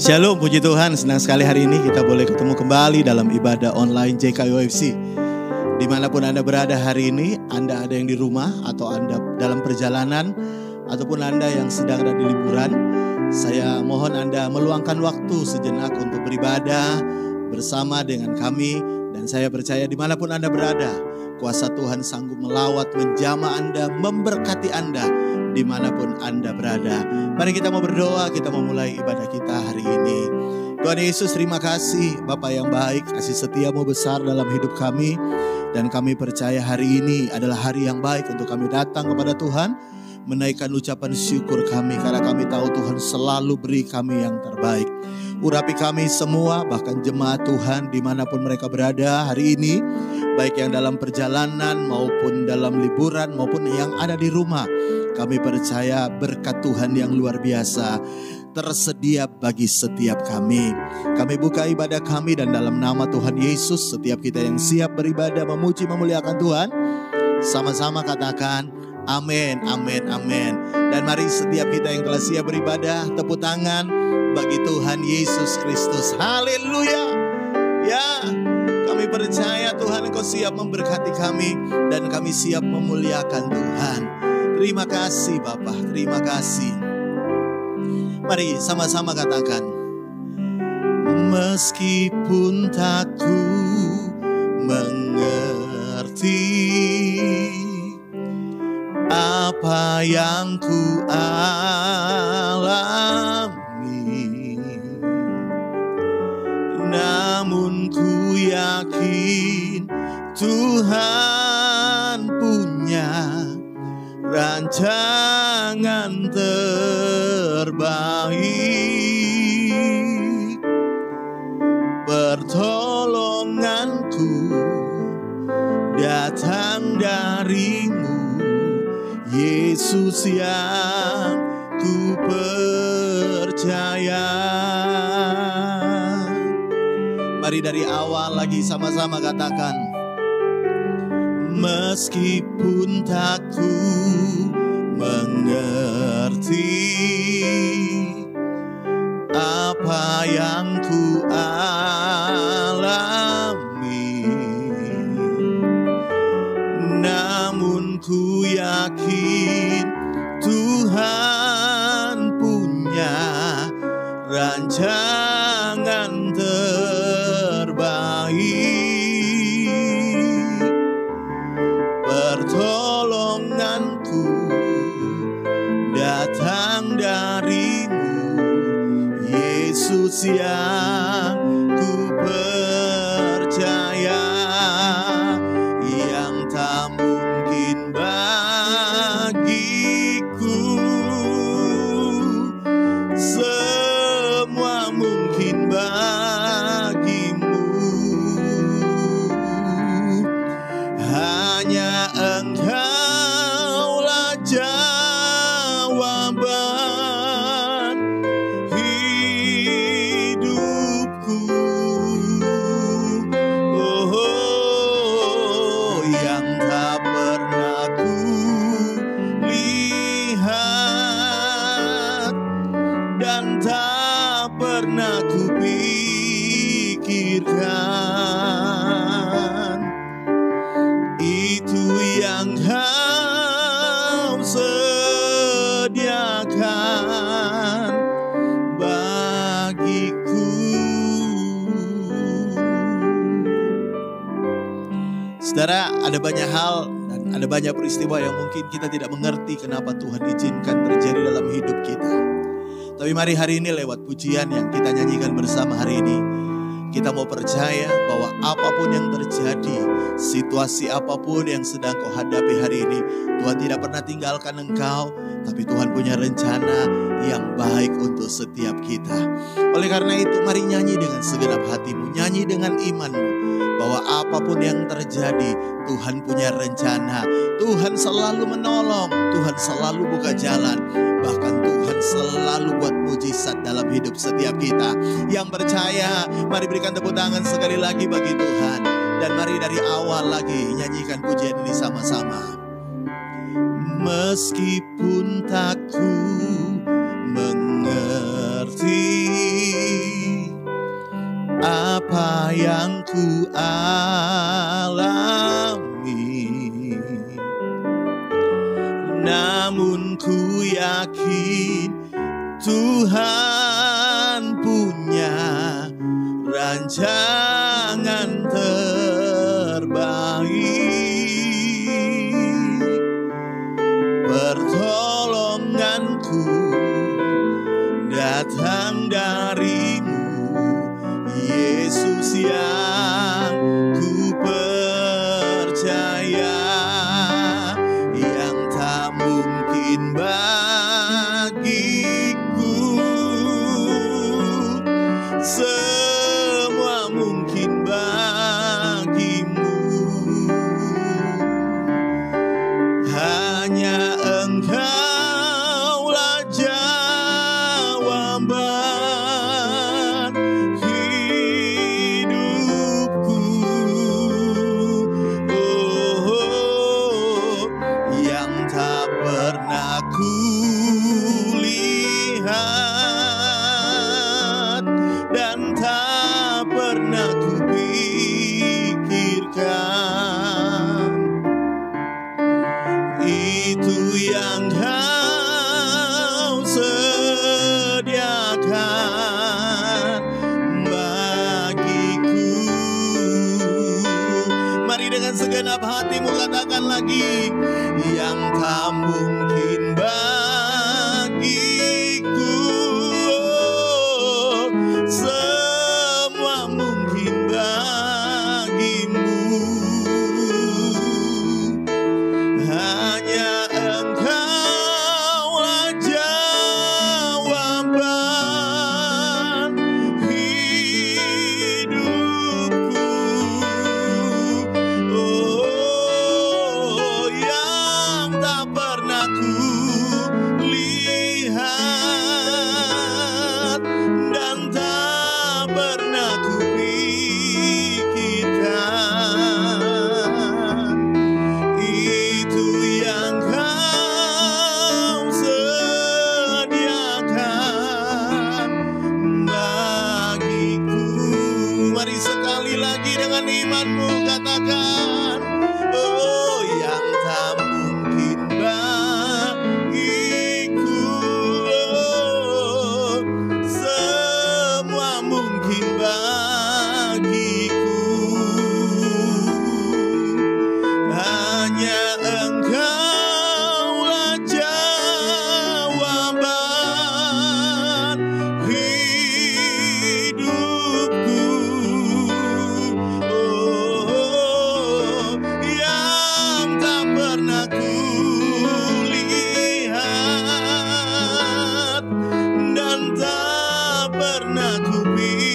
Shalom, puji Tuhan, senang sekali hari ini kita boleh ketemu kembali dalam ibadah online JKUFC. Dimanapun Anda berada hari ini, Anda ada yang di rumah atau Anda dalam perjalanan, ataupun Anda yang sedang ada di liburan, saya mohon Anda meluangkan waktu sejenak untuk beribadah bersama dengan kami. Dan saya percaya dimanapun Anda berada, kuasa Tuhan sanggup melawat, menjamah Anda, memberkati Anda dimanapun Anda berada. Mari kita mau berdoa, kita mau mulai ibadah kita hari ini. Tuhan Yesus, terima kasih Bapa yang baik, kasih setiamu besar dalam hidup kami. Dan kami percaya hari ini adalah hari yang baik untuk kami datang kepada Tuhan, menaikkan ucapan syukur kami, karena kami tahu Tuhan selalu beri kami yang terbaik. Urapi kami semua, bahkan jemaat Tuhan dimanapun mereka berada hari ini, baik yang dalam perjalanan maupun dalam liburan maupun yang ada di rumah. Kami percaya berkat Tuhan yang luar biasa tersedia bagi setiap kami. Kami buka ibadah kami dan dalam nama Tuhan Yesus, setiap kita yang siap beribadah, memuji, memuliakan Tuhan, sama-sama katakan amin, amin, amin. Dan mari setiap kita yang telah siap beribadah, tepuk tangan bagi Tuhan Yesus Kristus. Haleluya. Ya, kami percaya Tuhan Engkau siap memberkati kami dan kami siap memuliakan Tuhan. Terima kasih Bapa, terima kasih. Mari sama-sama katakan, meskipun tak ku mengerti apa yang ku alami, namun ku yakin Tuhan punya rancangan terbaik. Pertolonganku datang darimu, Yesus yang ku percaya. Mari dari awal lagi sama-sama katakan, meskipun tak ku mengerti apa yang ku alami, namun ku yakin Tuhan punya rancangan terbaik. Pertolonganku datang darimu, Yesus yang ku percaya. Yang tak mungkin bagiku, semua mungkin bagimu. Hanya Engkaulah jawaban hidupku. Oh, yang tak pernah ku lihat dan tak pernah ku pikirkan, itu yang Kau sediakan bagiku. Saudara, ada banyak hal dan ada banyak peristiwa yang mungkin kita tidak mengerti kenapa Tuhan izinkan terjadi dalam hidup kita. Tapi mari hari ini lewat pujian yang kita nyanyikan bersama hari ini, kita mau percaya bahwa apapun yang terjadi, situasi apapun yang sedang kau hadapi hari ini, Tuhan tidak pernah tinggalkan engkau, tapi Tuhan punya rencana yang baik untuk setiap kita. Oleh karena itu, mari nyanyi dengan segenap hatimu, nyanyi dengan imanmu, bahwa apapun yang terjadi, Tuhan punya rencana. Tuhan selalu menolong, Tuhan selalu buka jalan, bahkan Tuhan selalu buat mujizat dalam hidup setiap kita. Yang percaya, mari berikan tepuk tangan sekali lagi bagi Tuhan. Dan mari dari awal lagi nyanyikan pujian ini sama-sama. Meskipun tak ku mengerti apa yang ku alami, namun ku yakin Tuhan punya rancangan terbaik. Pertolonganku datang darimu, Yesus yang ku percaya, yang tak mungkin bagiku, semua mungkin bagimu. Hanya Engkaulah jawaban hidupku, oh, yang tak pernah kulihat dan tak pernah kupikirkan. Itu yang Kau sediakan bagiku. Mari dengan segenap hatimu katakan lagi, yang tak mungkin bagiku, semua mungkin bagimu. Hanya Engkaulah jawaban hidupku, oh, yang tak pernah kulihat dan tak pernah kupikirkan. Itu yang Kau sediakan bagiku. Mari sekali lagi dengan imanmu katakan, oh, yang tak mungkin bagiku, oh, semua mungkin bagiku. Hanya Engkaulah jawaban hidupku, oh, yang tak pernah kulihat dan tak pernah kupikirkan.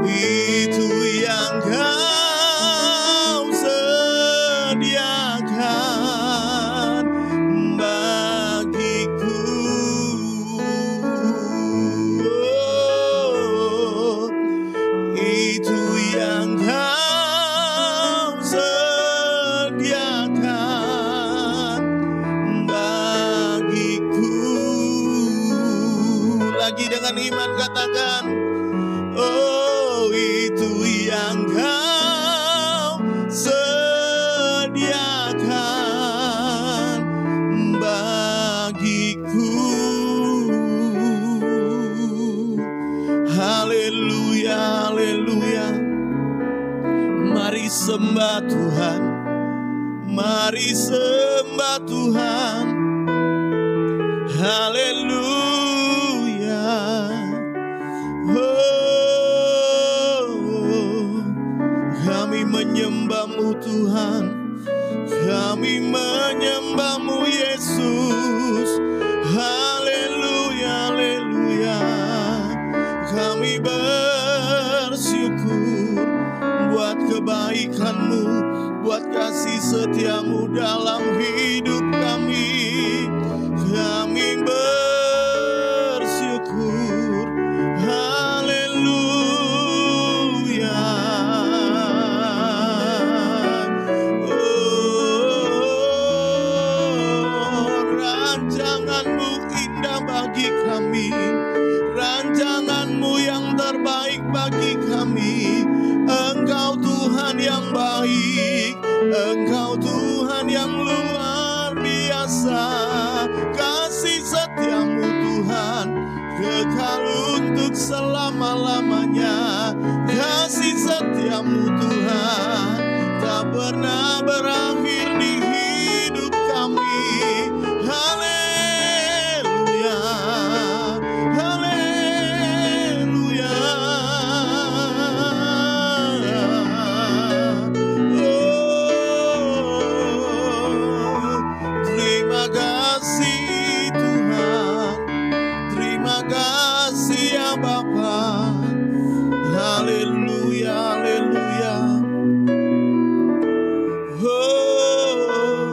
Itu yang Kau sediakan bagiku, oh, itu yang Kau sediakan bagiku. Lagi dengan iman katakan, oh, itu yang Kau sediakan bagiku. Haleluya, haleluya. Mari sembah Tuhan, mari sembah Tuhan. Haleluya. Oh, kami menyembah-Mu Tuhan, kami menyembah-Mu Yesus. Haleluya, haleluya. Kami bersyukur buat kebaikan-Mu, buat kasih setia-Mu dalam hidup kami. Kami bersyukur. Haleluya. Oh, rancangan-Mu indah bagi kami. pilihan-Mu yang terbaik bagi kami. Engkau Tuhan yang baik, Engkau Tuhan yang luar biasa. Kasih setia-Mu Tuhan kekal untuk selama-lamanya. Kasih setia-Mu Tuhan tak pernah berakhir di hidup kami. Haleluya, haleluya. Oh, terima kasih Tuhan, terima kasih ya Bapa. Haleluya, haleluya. Oh,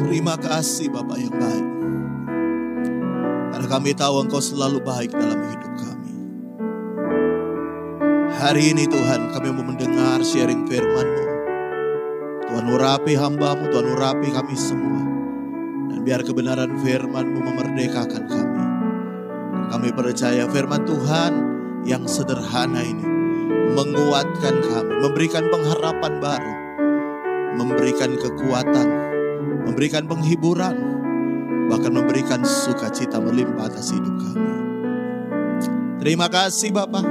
terima kasih Bapa yang baik. Karena kami tahu Engkau selalu baik dalam hidup kami. Hari ini Tuhan kami mau mendengar sharing firman-Mu. Tuhan urapi hamba-Mu, Tuhan urapi kami semua. Dan biar kebenaran firman-Mu memerdekakan kami. Dan kami percaya firman Tuhan yang sederhana ini menguatkan kami, memberikan pengharapan baru, memberikan kekuatan, memberikan penghiburan, bahkan memberikan sukacita melimpah atas hidup kami. Terima kasih Bapa.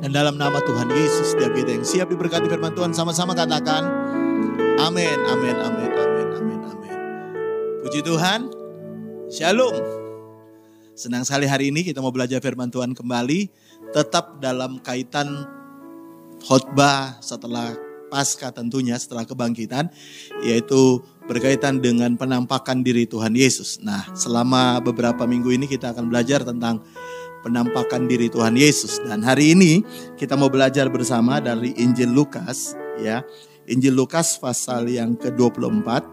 Dan dalam nama Tuhan Yesus, setiap kita yang siap diberkati firman Tuhan sama-sama katakan amin, amin, amin, amin, amin, amin. Puji Tuhan. Shalom. Senang sekali hari ini kita mau belajar firman Tuhan kembali, tetap dalam kaitan khotbah setelah Paskah, tentunya setelah kebangkitan, yaitu berkaitan dengan penampakan diri Tuhan Yesus. Nah, selama beberapa minggu ini kita akan belajar tentang penampakan diri Tuhan Yesus. Dan hari ini kita mau belajar bersama dari Injil Lukas, ya. Injil Lukas pasal yang ke-24.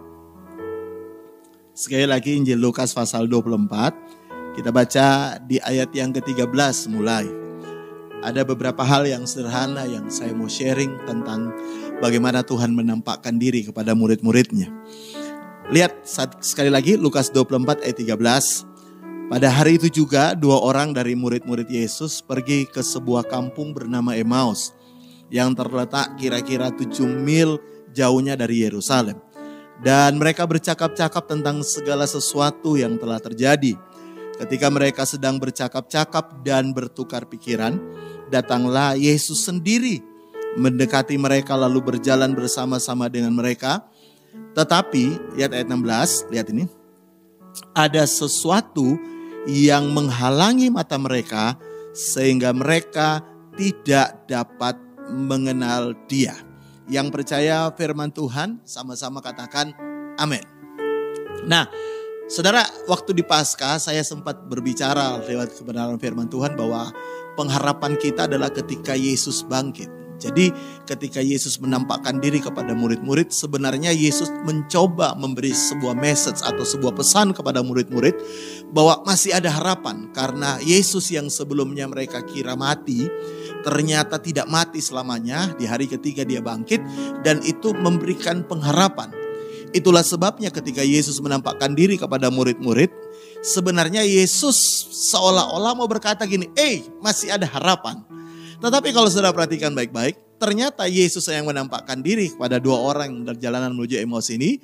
Sekali lagi Injil Lukas pasal 24. Kita baca di ayat yang ke-13 mulai. Ada beberapa hal yang sederhana yang saya mau sharing tentang bagaimana Tuhan menampakkan diri kepada murid-muridnya. Lihat sekali lagi Lukas 24 ayat 13. Pada hari itu juga 2 orang dari murid-murid Yesus pergi ke sebuah kampung bernama Emmaus yang terletak kira-kira 7 mil jauhnya dari Yerusalem. Dan mereka bercakap-cakap tentang segala sesuatu yang telah terjadi. Ketika mereka sedang bercakap-cakap dan bertukar pikiran, datanglah Yesus sendiri mendekati mereka lalu berjalan bersama-sama dengan mereka. Tetapi, lihat ayat 16, lihat ini. Ada sesuatu yang menghalangi mata mereka sehingga mereka tidak dapat mengenal Dia. Yang percaya firman Tuhan sama-sama katakan amin. Nah, saudara, waktu di Paskah saya sempat berbicara lewat kebenaran firman Tuhan bahwa pengharapan kita adalah ketika Yesus bangkit. Jadi ketika Yesus menampakkan diri kepada murid-murid, sebenarnya Yesus mencoba memberi sebuah message atau sebuah pesan kepada murid-murid bahwa masih ada harapan. Karena Yesus yang sebelumnya mereka kira mati, ternyata tidak mati selamanya. Di hari ketiga dia bangkit dan itu memberikan pengharapan. Itulah sebabnya ketika Yesus menampakkan diri kepada murid-murid, sebenarnya Yesus seolah-olah mau berkata gini, masih ada harapan. Tetapi kalau saudara perhatikan baik-baik, ternyata Yesus yang menampakkan diri kepada 2 orang yang berjalanan menuju Emmaus ini,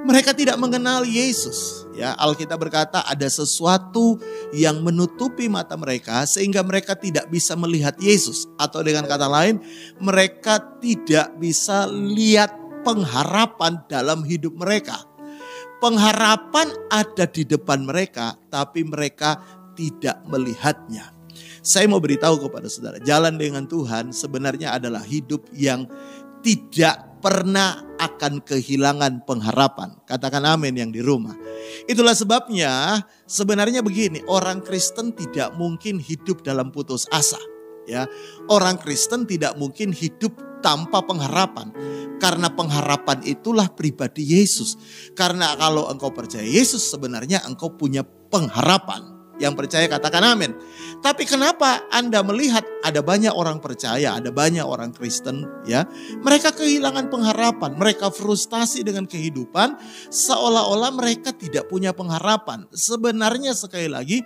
mereka tidak mengenal Yesus. Ya, Alkitab berkata ada sesuatu yang menutupi mata mereka sehingga mereka tidak bisa melihat Yesus. Atau dengan kata lain, mereka tidak bisa lihat pengharapan dalam hidup mereka. Pengharapan ada di depan mereka, tapi mereka tidak melihatnya. Saya mau beritahu kepada saudara, jalan dengan Tuhan sebenarnya adalah hidup yang tidak pernah akan kehilangan pengharapan. Katakan amin yang di rumah. Itulah sebabnya sebenarnya begini, orang Kristen tidak mungkin hidup dalam putus asa. Ya, orang Kristen tidak mungkin hidup tanpa pengharapan. Karena pengharapan itulah pribadi Yesus. Karena kalau engkau percaya Yesus sebenarnya engkau punya pengharapan. Yang percaya katakan amin. Tapi kenapa Anda melihat ada banyak orang percaya, ada banyak orang Kristen ya. Mereka kehilangan pengharapan, mereka frustasi dengan kehidupan seolah-olah mereka tidak punya pengharapan. Sebenarnya sekali lagi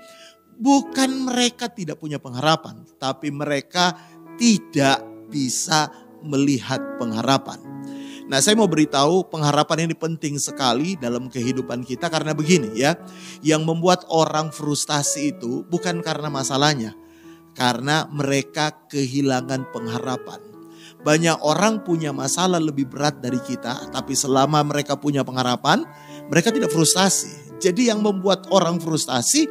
bukan mereka tidak punya pengharapan, tapi mereka tidak bisa melihat pengharapan. Nah, saya mau beritahu pengharapan ini penting sekali dalam kehidupan kita karena begini ya. Yang membuat orang frustasi itu bukan karena masalahnya, karena mereka kehilangan pengharapan. Banyak orang punya masalah lebih berat dari kita, tapi selama mereka punya pengharapan, mereka tidak frustasi. Jadi yang membuat orang frustasi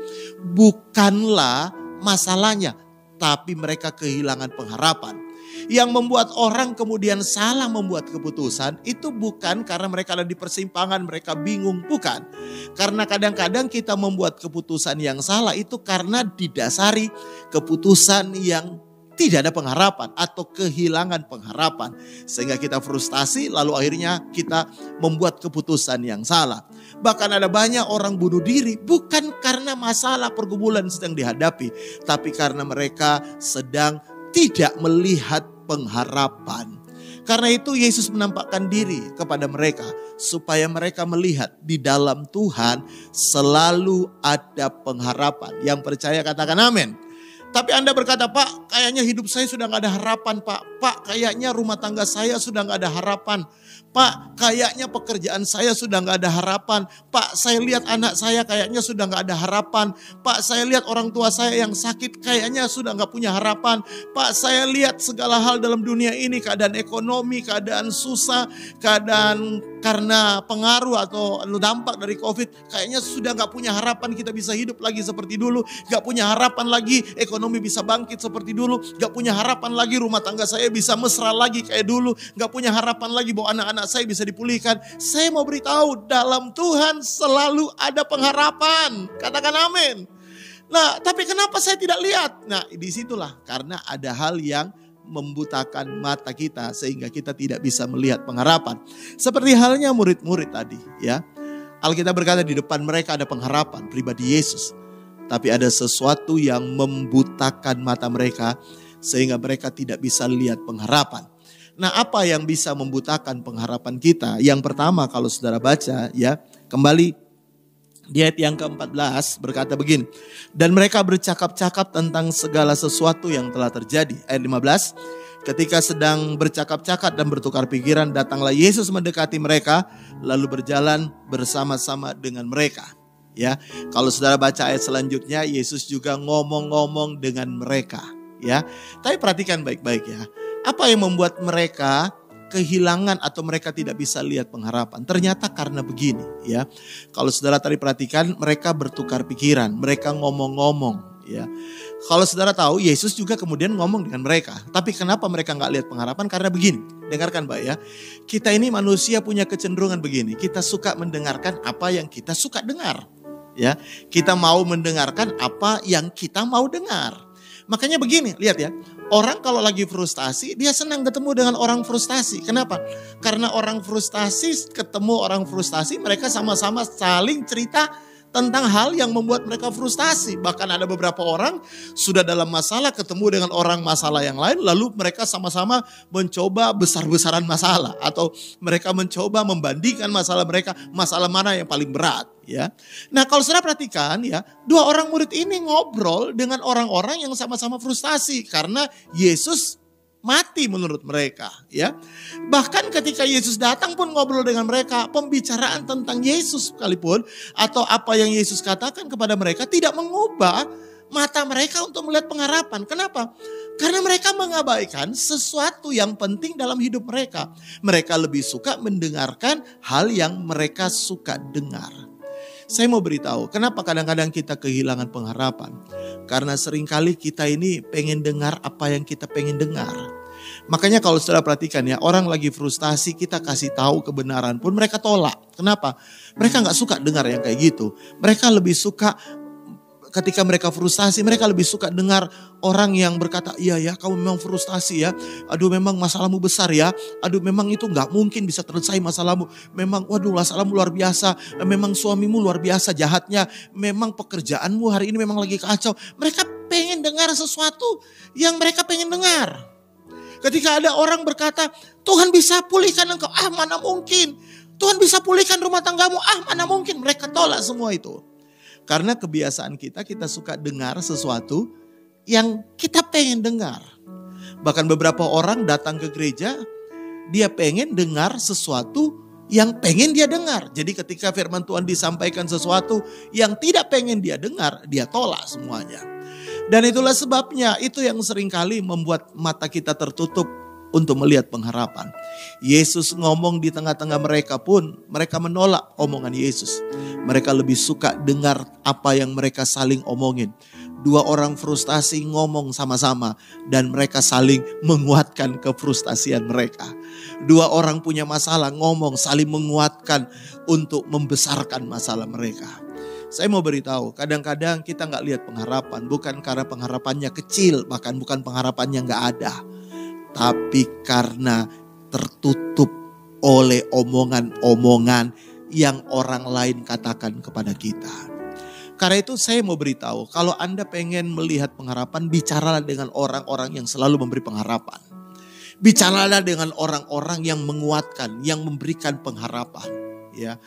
bukanlah masalahnya, tapi mereka kehilangan pengharapan. Yang membuat orang kemudian salah membuat keputusan itu bukan karena mereka ada di persimpangan, mereka bingung, bukan. Karena kadang-kadang kita membuat keputusan yang salah itu karena didasari keputusan yang tidak ada pengharapan atau kehilangan pengharapan. Sehingga kita frustasi lalu akhirnya kita membuat keputusan yang salah. Bahkan ada banyak orang bunuh diri bukan karena masalah pergumulan sedang dihadapi, tapi karena mereka sedang tidak melihat pengharapan. Karena itu Yesus menampakkan diri kepada mereka supaya mereka melihat di dalam Tuhan selalu ada pengharapan. Yang percaya katakan amin. Tapi Anda berkata, Pak, kayaknya hidup saya sudah gak ada harapan, Pak. Pak, kayaknya rumah tangga saya sudah gak ada harapan. Pak, kayaknya pekerjaan saya sudah gak ada harapan. Pak, saya lihat anak saya kayaknya sudah gak ada harapan. Pak, saya lihat orang tua saya yang sakit kayaknya sudah gak punya harapan. Pak, saya lihat segala hal dalam dunia ini, keadaan ekonomi, keadaan susah, keadaan karena pengaruh atau dampak dari COVID, kayaknya sudah gak punya harapan kita bisa hidup lagi seperti dulu. Gak punya harapan lagi ekonomi bisa bangkit seperti dulu. Gak punya harapan lagi rumah tangga saya bisa mesra lagi kayak dulu. Gak punya harapan lagi bahwa anak-anak saya bisa dipulihkan. Saya mau beritahu, dalam Tuhan selalu ada pengharapan. Katakan amin. Nah, tapi kenapa saya tidak lihat? Nah, disitulah karena ada hal yang membutakan mata kita sehingga kita tidak bisa melihat pengharapan. Seperti halnya murid-murid tadi ya. Alkitab berkata di depan mereka ada pengharapan pribadi Yesus. Tapi ada sesuatu yang membutakan mata mereka sehingga mereka tidak bisa lihat pengharapan. Nah, apa yang bisa membutakan pengharapan kita? Yang pertama kalau saudara baca ya, kembali di ayat yang ke-14 berkata begini. Dan mereka bercakap-cakap tentang segala sesuatu yang telah terjadi. Ayat 15, ketika sedang bercakap-cakap dan bertukar pikiran, datanglah Yesus mendekati mereka, lalu berjalan bersama-sama dengan mereka. Ya, kalau saudara baca ayat selanjutnya, Yesus juga ngomong-ngomong dengan mereka. Ya, tapi perhatikan baik-baik ya. Apa yang membuat mereka kehilangan atau mereka tidak bisa lihat pengharapan? Ternyata karena begini ya. Kalau saudara tadi perhatikan, mereka bertukar pikiran, mereka ngomong-ngomong ya. Kalau saudara tahu, Yesus juga kemudian ngomong dengan mereka. Tapi kenapa mereka nggak lihat pengharapan? Karena begini, dengarkan Mbak ya. Kita ini manusia punya kecenderungan begini. Kita suka mendengarkan apa yang kita suka dengar. Ya, kita mau mendengarkan apa yang kita mau dengar. Makanya begini, lihat ya. Orang kalau lagi frustasi, dia senang ketemu dengan orang frustasi. Kenapa? Karena orang frustasi ketemu orang frustasi, mereka sama-sama saling cerita tentang hal yang membuat mereka frustasi. Bahkan ada beberapa orang sudah dalam masalah ketemu dengan orang masalah yang lain, lalu mereka sama-sama mencoba besar-besaran masalah. Atau mereka mencoba membandingkan masalah mereka, masalah mana yang paling berat. Ya, nah kalau saudara perhatikan ya, dua orang murid ini ngobrol dengan orang-orang yang sama-sama frustasi karena Yesus mati menurut mereka. Ya, bahkan ketika Yesus datang pun ngobrol dengan mereka, pembicaraan tentang Yesus sekalipun atau apa yang Yesus katakan kepada mereka tidak mengubah mata mereka untuk melihat pengharapan. Kenapa? Karena mereka mengabaikan sesuatu yang penting dalam hidup mereka. Mereka lebih suka mendengarkan hal yang mereka suka dengar. Saya mau beritahu, kenapa kadang-kadang kita kehilangan pengharapan? Karena seringkali kita ini pengen dengar apa yang kita pengen dengar. Makanya kalau saudara perhatikan ya, orang lagi frustasi, kita kasih tahu kebenaran pun mereka tolak. Kenapa? Mereka gak suka dengar yang kayak gitu. Mereka lebih suka ketika mereka frustasi, mereka lebih suka dengar orang yang berkata, iya ya kamu memang frustasi ya. Aduh memang masalahmu besar ya. Aduh memang itu gak mungkin bisa selesai masalahmu. Memang waduh masalahmu luar biasa. Memang suamimu luar biasa jahatnya. Memang pekerjaanmu hari ini memang lagi kacau. Mereka pengen dengar sesuatu yang mereka pengen dengar. Ketika ada orang berkata, Tuhan bisa pulihkan engkau. Mana mungkin. Tuhan bisa pulihkan rumah tanggamu. Mana mungkin. Mereka tolak semua itu. Karena kebiasaan kita suka dengar sesuatu yang kita pengen dengar. Bahkan beberapa orang datang ke gereja, dia pengen dengar sesuatu yang pengen dia dengar. Jadi ketika firman Tuhan disampaikan sesuatu yang tidak pengen dia dengar, dia tolak semuanya. Dan itulah sebabnya itu yang seringkali membuat mata kita tertutup untuk melihat pengharapan. Yesus ngomong di tengah-tengah mereka pun mereka menolak omongan Yesus. Mereka lebih suka dengar apa yang mereka saling omongin. Dua orang frustasi ngomong sama-sama dan mereka saling menguatkan kefrustasian mereka. Dua orang punya masalah ngomong saling menguatkan untuk membesarkan masalah mereka. Saya mau beritahu, kadang-kadang kita nggak lihat pengharapan, bukan karena pengharapannya kecil, bahkan bukan pengharapannya nggak ada. Tapi karena tertutup oleh omongan-omongan yang orang lain katakan kepada kita. Karena itu saya mau beritahu, kalau Anda pengen melihat pengharapan, bicaralah dengan orang-orang yang selalu memberi pengharapan. Bicaralah dengan orang-orang yang menguatkan, yang memberikan pengharapan. Ya,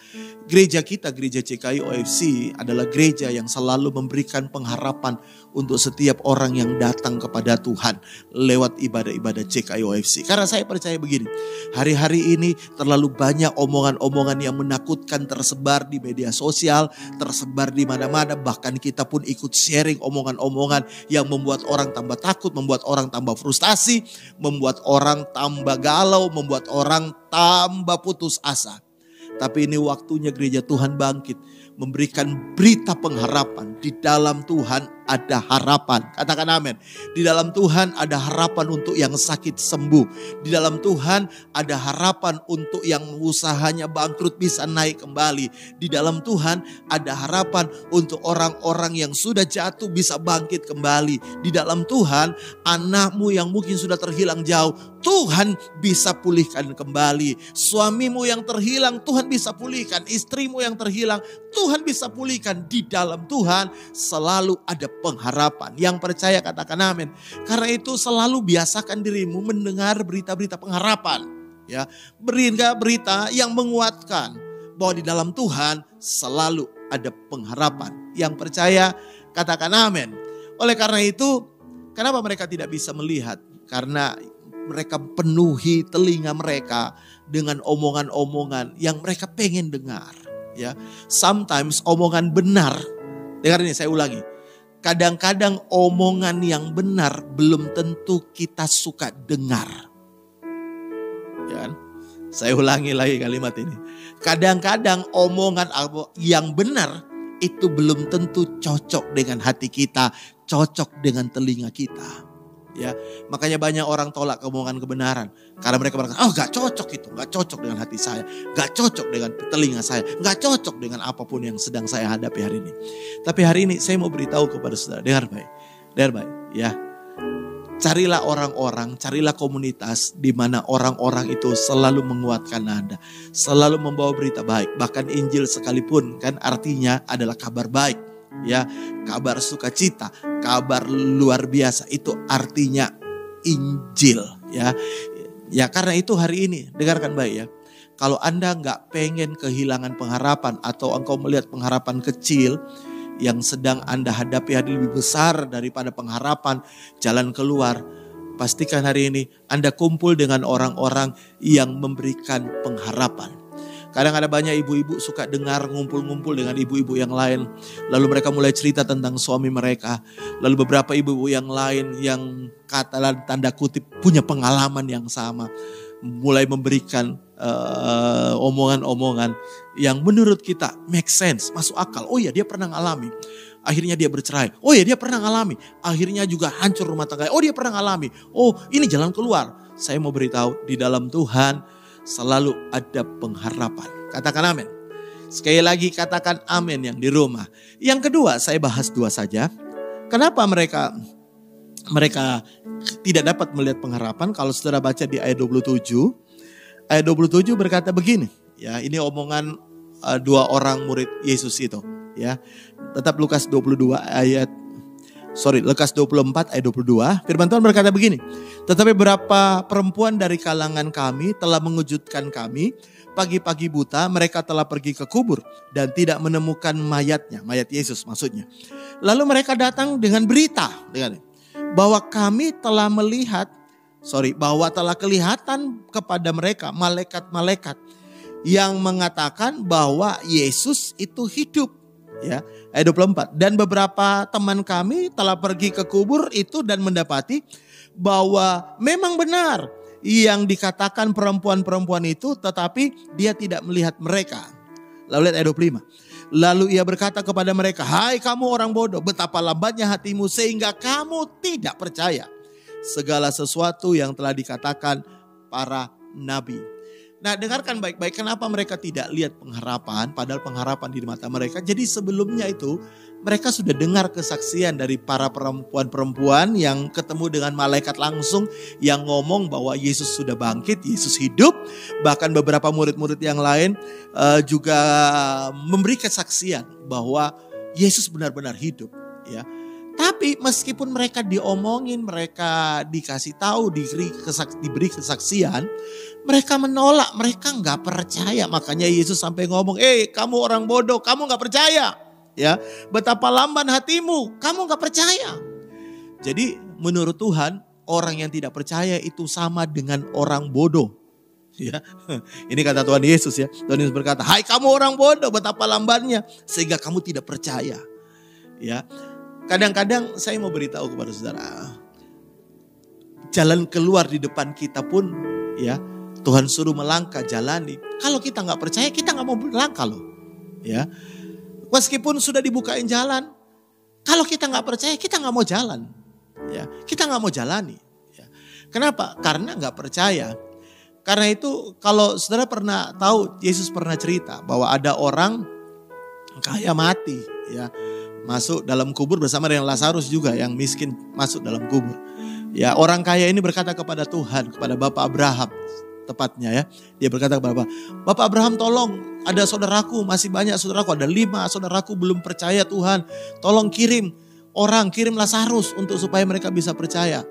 gereja kita, gereja CKI OFC adalah gereja yang selalu memberikan pengharapan untuk setiap orang yang datang kepada Tuhan lewat ibadah-ibadah CKI OFC. Karena saya percaya begini, hari-hari ini terlalu banyak omongan-omongan yang menakutkan tersebar di media sosial, tersebar di mana-mana, bahkan kita pun ikut sharing omongan-omongan yang membuat orang tambah takut, membuat orang tambah frustasi, membuat orang tambah galau, membuat orang tambah putus asa. Tapi ini waktunya gereja Tuhan bangkit, memberikan berita pengharapan. Di dalam Tuhan ada harapan. Katakan amin. Di dalam Tuhan ada harapan untuk yang sakit sembuh. Di dalam Tuhan ada harapan untuk yang usahanya bangkrut bisa naik kembali. Di dalam Tuhan ada harapan untuk orang-orang yang sudah jatuh bisa bangkit kembali. Di dalam Tuhan anakmu yang mungkin sudah terhilang jauh, Tuhan bisa pulihkan kembali. Suamimu yang terhilang, Tuhan bisa pulihkan. Istrimu yang terhilang, Tuhan bisa pulihkan. Di dalam Tuhan selalu ada pengharapan. Yang percaya katakan amin. Karena itu selalu biasakan dirimu mendengar berita-berita pengharapan. Ya, berita yang menguatkan bahwa di dalam Tuhan selalu ada pengharapan. Yang percaya katakan amin. Oleh karena itu, kenapa mereka tidak bisa melihat? Karena mereka penuhi telinga mereka dengan omongan-omongan yang mereka pengen dengar. Ya, sometimes omongan benar. Dengar ini, saya ulangi. Kadang-kadang omongan yang benar belum tentu kita suka dengar. Ya, saya ulangi lagi kalimat ini. Kadang-kadang omongan yang benar itu belum tentu cocok dengan hati kita, cocok dengan telinga kita. Ya, makanya banyak orang tolak omongan kebenaran karena mereka berkata, oh gak cocok itu, gak cocok dengan hati saya, gak cocok dengan telinga saya, gak cocok dengan apapun yang sedang saya hadapi hari ini. Tapi hari ini saya mau beritahu kepada saudara, dengar baik, ya. Carilah orang-orang, carilah komunitas di mana orang-orang itu selalu menguatkan Anda, selalu membawa berita baik. Bahkan Injil sekalipun kan artinya adalah kabar baik. Ya, kabar sukacita, kabar luar biasa, itu artinya Injil. Ya karena itu hari ini dengarkan baik ya. Kalau Anda nggak pengen kehilangan pengharapan atau engkau melihat pengharapan kecil yang sedang Anda hadapi hari lebih besar daripada pengharapan jalan keluar, pastikan hari ini Anda kumpul dengan orang-orang yang memberikan pengharapan. Kadang ada banyak ibu-ibu suka dengar ngumpul-ngumpul dengan ibu-ibu yang lain. Lalu mereka mulai cerita tentang suami mereka. Lalu beberapa ibu-ibu yang lain yang kata tanda kutip punya pengalaman yang sama. Mulai memberikan omongan-omongan yang menurut kita make sense, masuk akal. Oh iya dia pernah ngalami. Akhirnya dia bercerai. Oh iya dia pernah ngalami. Akhirnya juga hancur rumah tangga. Oh dia pernah ngalami. Oh ini jalan keluar. Saya mau beritahu di dalam Tuhan selalu ada pengharapan. Katakan amin. Sekali lagi katakan amin yang di rumah. Yang kedua, saya bahas dua saja. Kenapa mereka tidak dapat melihat pengharapan? Kalau saudara baca di ayat 27. Ayat 27 berkata begini. Ya, ini omongan dua orang murid Yesus itu. Ya, tetap Lukas 24 ayat 22. Firman Tuhan berkata begini. Tetapi beberapa perempuan dari kalangan kami telah mengejutkan kami. Pagi-pagi buta mereka telah pergi ke kubur dan tidak menemukan mayatnya. Mayat Yesus maksudnya. Lalu mereka datang dengan berita. Bahwa kami telah bahwa telah kelihatan kepada mereka malaikat-malaikat yang mengatakan bahwa Yesus itu hidup. Ya, ayat 24. Dan beberapa teman kami telah pergi ke kubur itu dan mendapati bahwa memang benar yang dikatakan perempuan-perempuan itu, tetapi dia tidak melihat mereka. Lalu lihat ayat 25. Lalu ia berkata kepada mereka, hai kamu orang bodoh, betapa lambatnya hatimu sehingga kamu tidak percaya segala sesuatu yang telah dikatakan para nabi. Nah, dengarkan baik-baik kenapa mereka tidak lihat pengharapan, padahal pengharapan di mata mereka. Jadi sebelumnya itu mereka sudah dengar kesaksian dari para perempuan-perempuan yang ketemu dengan malaikat langsung yang ngomong bahwa Yesus sudah bangkit, Yesus hidup. Bahkan beberapa murid-murid yang lain juga memberi kesaksian bahwa Yesus benar-benar hidup. Ya. Tapi meskipun mereka diomongin, mereka dikasih tahu, diberi kesaksian, mereka menolak, mereka nggak percaya. Makanya Yesus sampai ngomong, kamu orang bodoh, kamu nggak percaya. Ya, betapa lamban hatimu, kamu nggak percaya. Jadi menurut Tuhan, orang yang tidak percaya itu sama dengan orang bodoh. Ya, ini kata Tuhan Yesus ya. Tuhan Yesus berkata, hai kamu orang bodoh, betapa lambannya sehingga kamu tidak percaya. Ya. Kadang-kadang saya mau beritahu kepada saudara, jalan keluar di depan kita pun ya Tuhan suruh melangkah, jalani. Kalau kita nggak percaya, kita nggak mau melangkah loh. Ya, meskipun sudah dibukain jalan, kalau kita nggak percaya, kita nggak mau jalan. Ya, kita nggak mau jalani. Ya. Kenapa? Karena nggak percaya. Karena itu kalau saudara pernah tahu, Yesus pernah cerita bahwa ada orang kaya mati, ya. Masuk dalam kubur bersama dengan Lazarus juga yang miskin masuk dalam kubur. Ya, orang kaya ini berkata kepada Tuhan, kepada Bapak Abraham tepatnya ya. Dia berkata kepada Bapak Abraham, tolong ada saudaraku, masih banyak saudaraku, ada 5 saudaraku belum percaya Tuhan. Tolong kirim Lazarus untuk supaya mereka bisa percaya.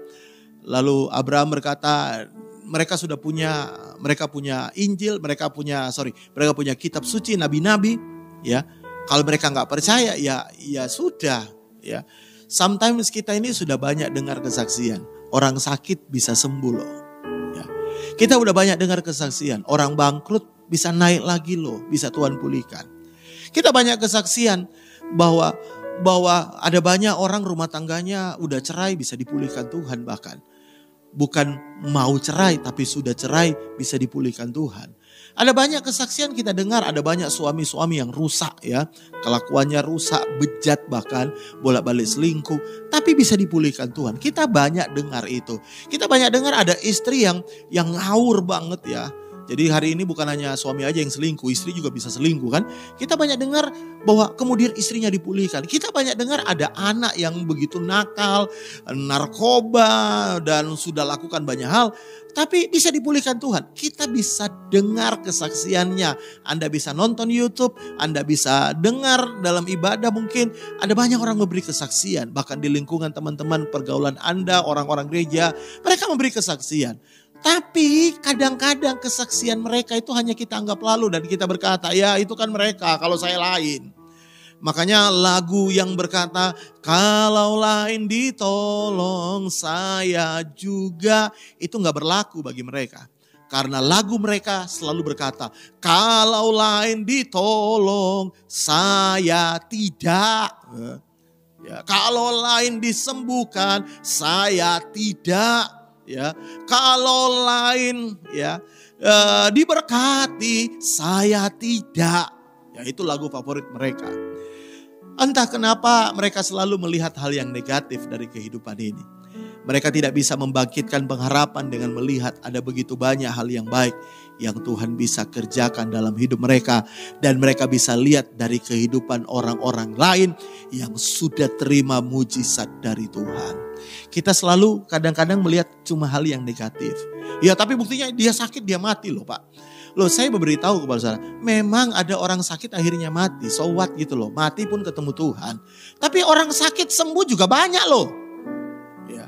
Lalu Abraham berkata, mereka punya Injil, mereka punya kitab suci, nabi-nabi ya. Kalau mereka nggak percaya, ya sudah. Ya, sometimes kita ini sudah banyak dengar kesaksian. Orang sakit bisa sembuh loh. Ya. Kita udah banyak dengar kesaksian. Orang bangkrut bisa naik lagi loh, bisa Tuhan pulihkan. Kita banyak kesaksian bahwa ada banyak orang rumah tangganya udah cerai bisa dipulihkan Tuhan bahkan. Bukan mau cerai tapi sudah cerai bisa dipulihkan Tuhan. Ada banyak kesaksian kita dengar, ada banyak suami-suami yang rusak ya. Kelakuannya rusak, bejat bahkan, bolak-balik selingkuh. Tapi bisa dipulihkan Tuhan. Kita banyak dengar itu. Kita banyak dengar ada istri yang ngawur banget ya. Jadi hari ini bukan hanya suami aja yang selingkuh, istri juga bisa selingkuh kan. Kita banyak dengar bahwa kemudian istrinya dipulihkan. Kita banyak dengar ada anak yang begitu nakal, narkoba dan sudah lakukan banyak hal. Tapi bisa dipulihkan Tuhan. Kita bisa dengar kesaksiannya. Anda bisa nonton YouTube, Anda bisa dengar dalam ibadah mungkin. Ada banyak orang memberi kesaksian. Bahkan di lingkungan teman-teman pergaulan Anda, orang-orang gereja. Mereka memberi kesaksian. Tapi kadang-kadang kesaksian mereka itu hanya kita anggap lalu dan kita berkata, ya itu kan mereka, kalau saya lain. Makanya lagu yang berkata, kalau lain ditolong saya juga, itu gak berlaku bagi mereka. Karena lagu mereka selalu berkata, kalau lain ditolong saya tidak. Ya, kalau lain disembuhkan saya tidak. Ya, kalau lain diberkati saya tidak. Ya, itu lagu favorit mereka. Entah kenapa mereka selalu melihat hal yang negatif dari kehidupan ini. Mereka tidak bisa membangkitkan pengharapan dengan melihat ada begitu banyak hal yang baik yang Tuhan bisa kerjakan dalam hidup mereka. Dan mereka bisa lihat dari kehidupan orang-orang lain yang sudah terima mujizat dari Tuhan. Kita selalu kadang-kadang melihat cuma hal yang negatif. Ya tapi buktinya dia sakit, dia mati loh Pak. Loh saya memberitahu kepada saudara, memang ada orang sakit akhirnya mati. So what gitu loh, mati pun ketemu Tuhan. Tapi orang sakit sembuh juga banyak loh. Ya.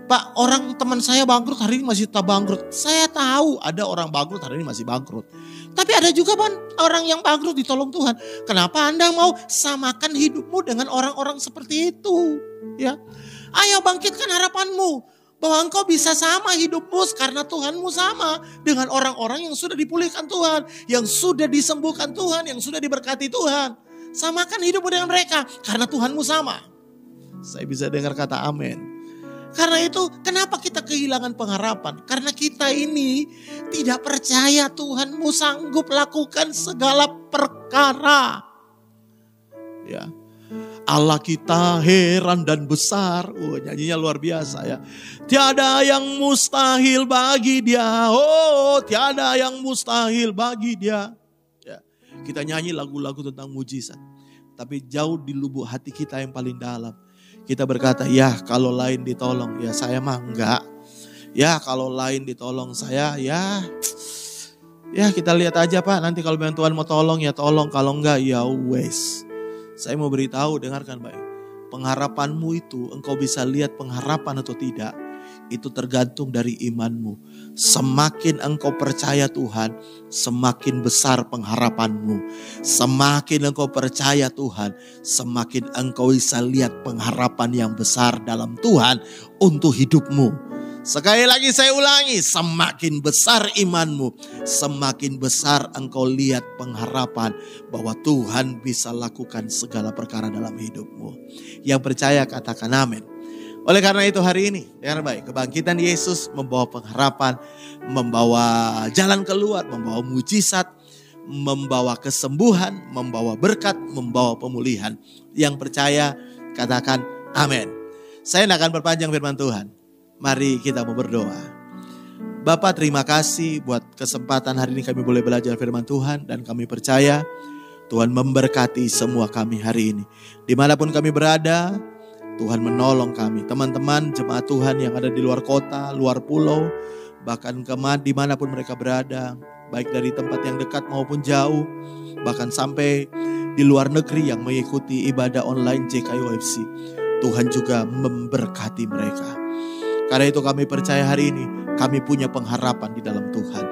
Pak, orang teman saya bangkrut hari ini masih tetap bangkrut. Saya tahu ada orang bangkrut hari ini masih bangkrut. Tapi ada juga orang yang bangkrut ditolong Tuhan. Kenapa Anda mau samakan hidupmu dengan orang-orang seperti itu? Ya, ayo bangkitkan harapanmu. Bahwa engkau bisa sama hidupmu karena Tuhanmu sama dengan orang-orang yang sudah dipulihkan Tuhan. Yang sudah disembuhkan Tuhan, yang sudah diberkati Tuhan. Samakan hidupmu dengan mereka karena Tuhanmu sama. Saya bisa dengar kata amin. Karena itu kenapa kita kehilangan pengharapan? Karena kita ini tidak percaya Tuhanmu sanggup lakukan segala perkara. Ya. Allah kita heran dan besar. Nyanyinya luar biasa ya. Tiada yang mustahil bagi dia. Oh, tiada yang mustahil bagi dia. Ya. Kita nyanyi lagu-lagu tentang mujizat. Tapi jauh di lubuk hati kita yang paling dalam. Kita berkata, ya kalau lain ditolong, ya saya mah enggak. Ya kalau lain ditolong saya, ya kita lihat aja Pak. Nanti kalau Tuhan mau tolong, ya tolong. Kalau enggak, ya wes. Saya mau beritahu, dengarkan baik. Pengharapanmu itu, engkau bisa lihat pengharapan atau tidak. Itu tergantung dari imanmu. Semakin engkau percaya Tuhan, semakin besar pengharapanmu. Semakin engkau percaya Tuhan, semakin engkau bisa lihat pengharapan yang besar dalam Tuhan untuk hidupmu. Sekali lagi saya ulangi, semakin besar imanmu, semakin besar engkau lihat pengharapan bahwa Tuhan bisa lakukan segala perkara dalam hidupmu. Yang percaya katakan amin. Oleh karena itu hari ini, dengar baik, kebangkitan Yesus membawa pengharapan, membawa jalan keluar, membawa mujizat, membawa kesembuhan, membawa berkat, membawa pemulihan. Yang percaya katakan amin. Saya tidak akan perpanjang firman Tuhan. Mari kita mau berdoa. Bapak terima kasih buat kesempatan hari ini kami boleh belajar firman Tuhan. Dan kami percaya Tuhan memberkati semua kami hari ini. Dimanapun kami berada, Tuhan menolong kami. Teman-teman jemaat Tuhan yang ada di luar kota, luar pulau, bahkan dimanapun mereka berada. Baik dari tempat yang dekat maupun jauh. Bahkan sampai di luar negeri yang mengikuti ibadah online JKUFC. Tuhan juga memberkati mereka. Karena itu kami percaya hari ini kami punya pengharapan di dalam Tuhan.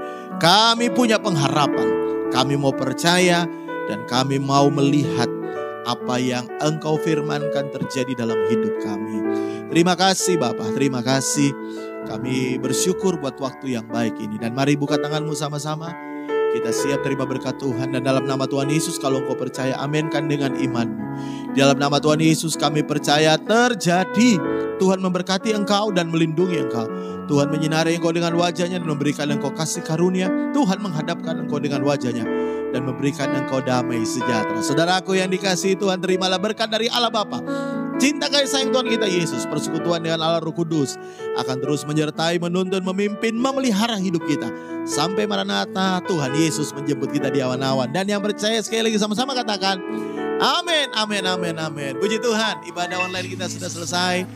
Kami punya pengharapan. Kami mau percaya dan kami mau melihat apa yang Engkau firmankan terjadi dalam hidup kami. Terima kasih Bapak, terima kasih. Kami bersyukur buat waktu yang baik ini. Dan mari buka tanganmu sama-sama. Kita siap terima berkat Tuhan. Dan dalam nama Tuhan Yesus kalau engkau percaya, aminkan dengan imanmu. Di dalam nama Tuhan Yesus kami percaya terjadi. Tuhan memberkati engkau dan melindungi engkau. Tuhan menyinari engkau dengan wajahnya dan memberikan engkau kasih karunia. Tuhan menghadapkan engkau dengan wajahnya dan memberikan engkau damai sejahtera. Saudaraku yang dikasihi Tuhan, terimalah berkat dari Allah Bapa. Cinta kasih sayang Tuhan kita Yesus, persekutuan dengan Allah Roh Kudus akan terus menyertai, menuntun, memimpin, memelihara hidup kita. Sampai Maranatha, Tuhan Yesus menjemput kita di awan-awan. Dan yang percaya sekali lagi sama-sama katakan, amin, amin, amin, amin. Puji Tuhan, ibadah online kita sudah selesai.